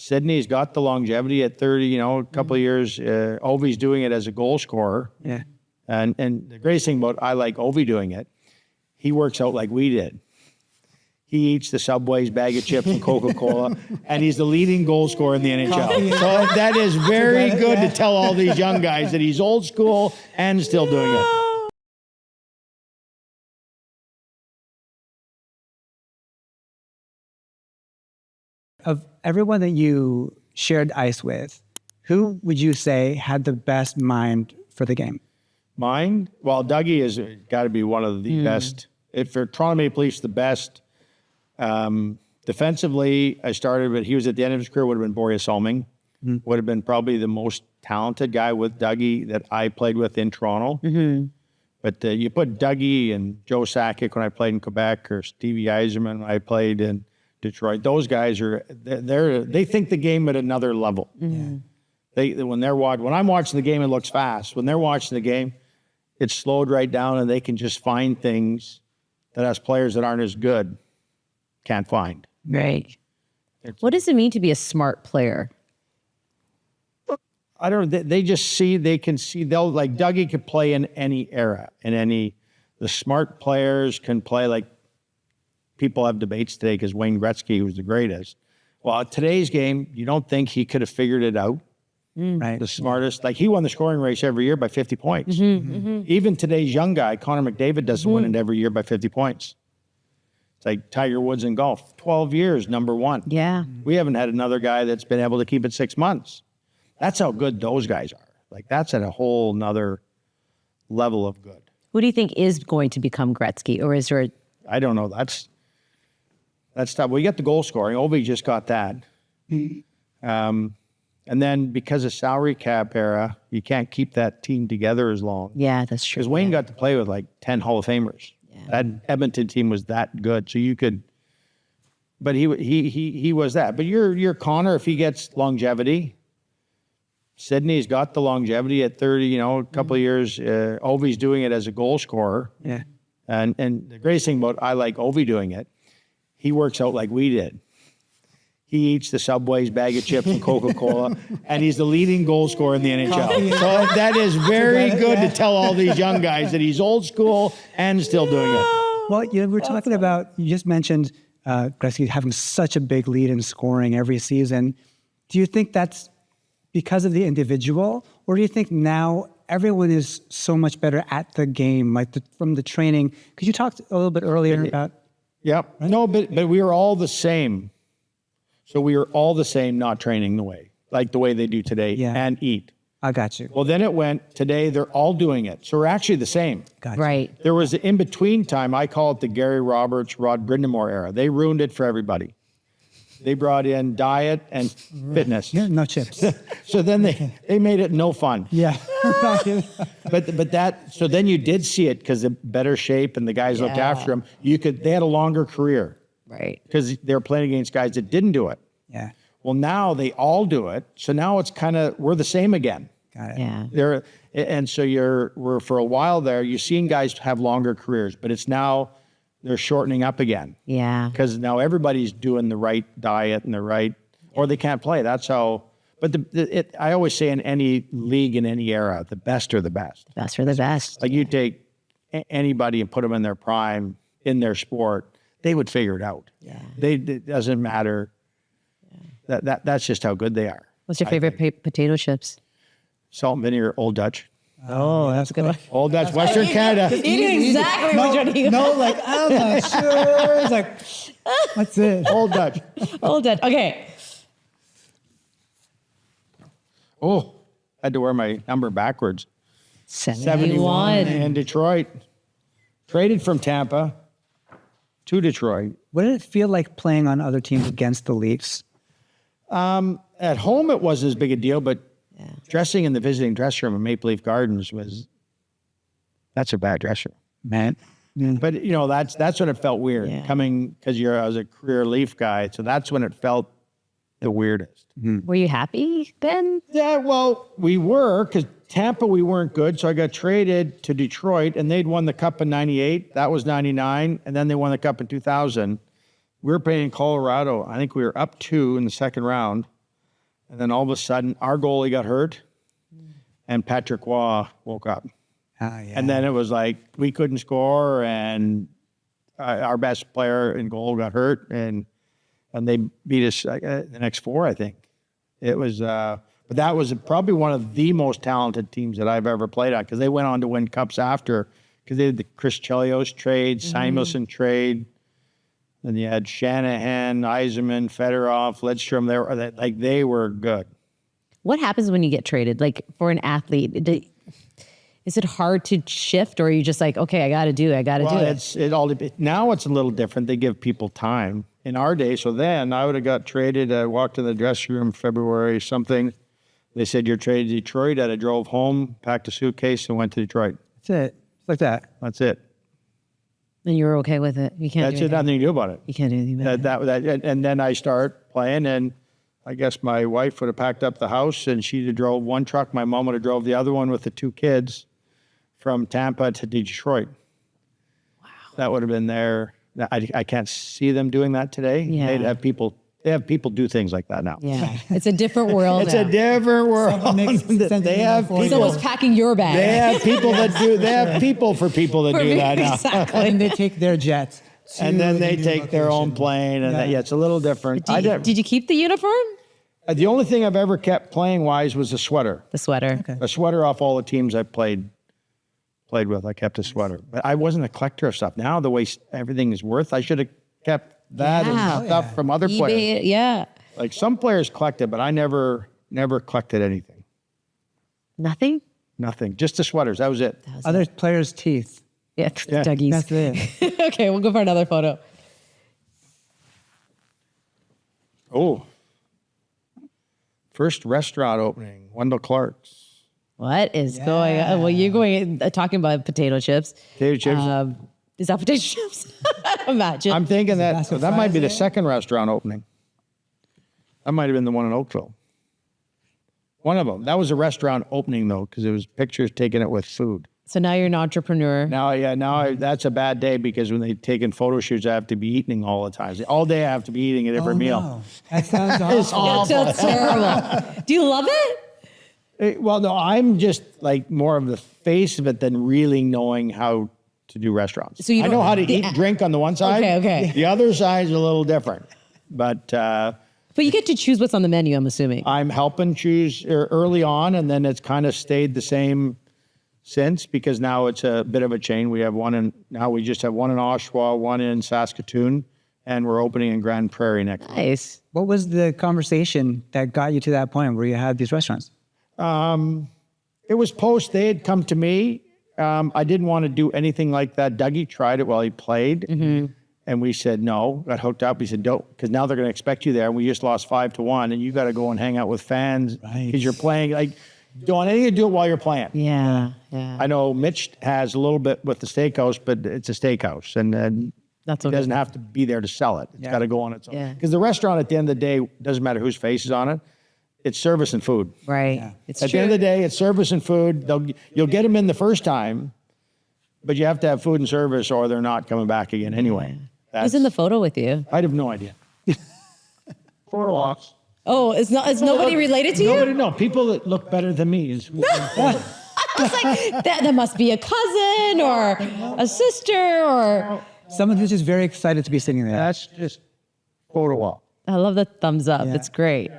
Sydney's got the longevity at 30, you know, a couple of years. Ovi's doing it as a goal scorer. Yeah. And the greatest thing about I like Ovi doing it, he works out like we did. He eats the Subway's bag of chips and Coca-Cola, and he's the leading goal scorer in the NHL. So that is very good to tell all these young guys that he's old school and still doing it. Of everyone that you shared ice with, who would you say had the best mind for the game? Mine? Well, Dougie has got to be one of the best. If for Toronto Maple Leafs, the best. Defensively, I started, but he was at the end of his career, would have been Boris Solming. Would have been probably the most talented guy with Dougie that I played with in Toronto. But you put Dougie and Joe Sakic when I played in Quebec, or Stevie Yzerman when I played in Detroit. Those guys they think the game at another level. When I'm watching the game, it looks fast. When they're watching the game, it's slowed right down, and they can just find things that us players that aren't as good can't find. Right. What does it mean to be a smart player? I don't know. They just see, they can see, they'll, like Dougie could play in any era, the smart players can play. Like, people have debates today because Wayne Gretzky was the greatest. Well, today's game, you don't think he could have figured it out? Right. The smartest. Like, he won the scoring race every year by 50 points. Even today's young guy, Connor McDavid, doesn't win it every year by 50 points. It's like Tiger Woods in golf, 12 years, #1. Yeah. We haven't had another guy that's been able to keep it 6 months. That's how good those guys are. Like, that's at a whole nother level of good. Who do you think is going to become Gretzky, or is there? I don't know. That's tough. We got the goal scoring. Ovi just got that. And then because of salary cap era, you can't keep that team together as long. Yeah, that's true. Because Wayne got to play with like 10 Hall of Famers. Yeah. That Edmonton team was that good. So you could, but he was that. But you're Connor, if he gets longevity. Sydney's got the longevity at 30, you know, a couple of years. Ovi's doing it as a goal scorer. Yeah. And the greatest thing about I like Ovi doing it, he works out like we did. He eats the Subway's bag of chips and Coca-Cola, and he's the leading goal scorer in the NHL. So that is very good to tell all these young guys that he's old school and still doing it. Well, we're talking about, you just mentioned Gretzky having such a big lead in scoring every season. Do you think that's because of the individual, or do you think now everyone is so much better at the game, like from the training? Because you talked a little bit earlier about... Yep. Right? No, but we were all the same. So we are all the same, not training the way they do today, and eat. I got you. Well, then it went, today they're all doing it. So we're actually the same. Got you. Right. There was an in-between time, I call it the Gary Roberts, Rod Brindamore era. They ruined it for everybody. They brought in diet and fitness. Yeah, no chips. So then they made it no fun. Yeah. So then you did see it because of better shape and the guys looked after them. They had a longer career. Right. Because they were playing against guys that didn't do it. Yeah. Well, now they all do it. So now it's kind of, we're the same again. Got it. Yeah. And so we're for a while there, you're seeing guys have longer careers, but it's now, they're shortening up again. Yeah. Because now everybody's doing the right diet and or they can't play. That's how, but I always say in any league, in any era, the best are the best. Best are the best. Like, you take anybody and put them in their prime, in their sport, they would figure it out. Yeah. It doesn't matter. That's just how good they are. What's your favorite potato chips? Salt and vinegar, Old Dutch. Oh, that's a good one. Old Dutch, Western Canada. You knew exactly which one you No, like, I'm not sure. It's like, that's it. Old Dutch. Old Dutch. Okay. Oh, I had to wear my number backwards. 71. in Detroit. Traded from Tampa to Detroit. What did it feel like playing on other teams against the Leafs? At home, it wasn't as big a deal, but dressing in the visiting dressing room at Maple Leaf Gardens that's a bad dressing room. Man. Yeah. But, you know, that's when it felt weird, coming, because I was a career Leaf guy, so that's when it felt the weirdest. Were you happy then? Yeah, well, we were, because Tampa, we weren't good, so I got traded to Detroit, and they'd won the Cup in 98. That was 99, and then they won the Cup in 2000. We were playing in Colorado. I think we were up 2 in the second round. And then all of a sudden, our goalie got hurt, and Patrick Waugh woke up. Oh, yeah. And then it was like we couldn't score, and our best player in goal got hurt, and they beat us the next 4, I think. It was, but that was probably one of the most talented teams that I've ever played on, because they went on to win cups after, because they did the Chris Chelios trade, Simonson trade, and you had Shanahan, Yzerman, Fedorov, Lidstrom. They were good. What happens when you get traded? Like for an athlete, is it hard to shift, or are you just like, okay, I got to do it? It all now it's a little different. They give people time. In our day, so then I would have got traded. I walked in the dressing room February something. They said you're traded to Detroit. I drove home, packed a suitcase, and went to Detroit. That's it. It's like that. That's it. And you were okay with it. You can't. That's it. Nothing to do about it. You can't do anything about it. And then I start playing, and I guess my wife would have packed up the house, and she'd have drove one truck. My mom would have drove the other one with the 2 kids from Tampa to Detroit. Wow. That would have been there. I can't see them doing that today. Yeah. They have people do things like that now. Yeah, it's a different world. It's a different world. They have people. Someone's packing your bag. They have people that do. They have people for people that do that now. Exactly. And they take their jets. And then they take their own plane, and it's a little different. Did you keep the uniform? The only thing I've ever kept playing wise was a sweater. The sweater. Okay. A sweater off all the teams I played with. I kept a sweater, but I wasn't a collector of stuff. Now the way everything is worth, I should have kept that and stuff from other players. Yeah. Like some players collected, but I never collected anything. Nothing? Nothing. Just the sweaters. That was it. Other players' teeth. Yeah, Dougie's. That's it. Okay, we'll go for another photo. Oh. First restaurant opening, Wendel Clark's. What is going on? Well, you're going talking about potato chips. Potato chips. Is that potato chips? Imagine. I'm thinking that might be the there? second restaurant opening. That might have been the one in Oakville. One of them. That was a restaurant opening though, because it was pictures taking it with food. So now you're an entrepreneur. That's a bad day, because when they take in photo shoots, I have to be eating all the time. All day I have to be eating a different meal. No. That sounds It's awful. That sounds terrible. Do you love it? Well, no, I'm just like more of the face of it than really knowing how to do restaurants. So you I know don't- how to eat, drink on the one side. Okay. The other side's a little different. But you get to choose what's on the menu, I'm assuming. I'm helping choose early on, and then it's kind of stayed the same since, because now it's a bit of a chain. We just have one in Oshawa, one in Saskatoon, and we're opening in Grand Prairie next month. Nice. What was the conversation that got you to that point where you had these restaurants? It was post. They had come to me. I didn't want to do anything like that. Dougie tried it while he played, and we said no. Got hooked up. We said don't, because now they're going to expect you there, and we just lost 5-1, and you got to go and hang out with fans because you're playing. Like, don't want anything to do it while you're playing. Yeah. I know Mitch has a little bit with the steakhouse, but it's a steakhouse, and That's it okay. doesn't have to be there to sell it. It's got to go on its own. Yeah. Because the restaurant, at the end of the day, doesn't matter whose face is on it. It's service and food. Right. It's At true. the end of the day, it's service and food. You'll get them in the first time, but you have to have food and service, or they're not coming back again anyway. Who's in the photo with you? I have no idea. Photo ops. Oh, is nobody related to you? Nobody, no. People that look better than me is. I was like, that must be a cousin or a sister or. Someone who's just very excited to be sitting there. That's just photo op. I love the thumbs up. It's great.